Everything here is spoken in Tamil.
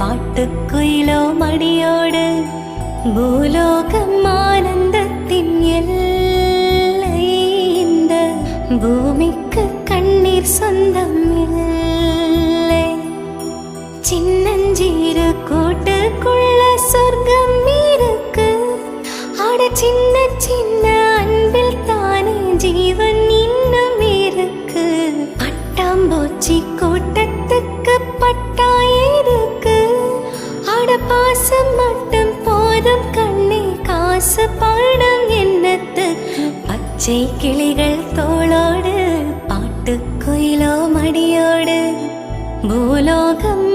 പാട്ടുക്കുയിലോ മടിയോട് ഭൂലോകം ആനന്ദത്തിൻ എல்லை இந்த பூமிக்கு கண்ணீர் சொந்தம் இல்லை சின்னஞ்சீரு கூட்டுக்குள்ள சொர்க்கம் இருக்கு ஆட சின்ன சின்ன அன்பில் தானே ஜீவன் இன்னும் இருக்கு பட்டாம்பூச்சி கூட்டத்துக்கு பட்டா இருக்கு ஆட பாசம் மட்டும் போதும் கண்ணே காசு பாடம் என்னத்துக்கு பச்சை கிளிகள் தோளோடு பாட்டுக்குயிலோ மடியோடு பூலோகம்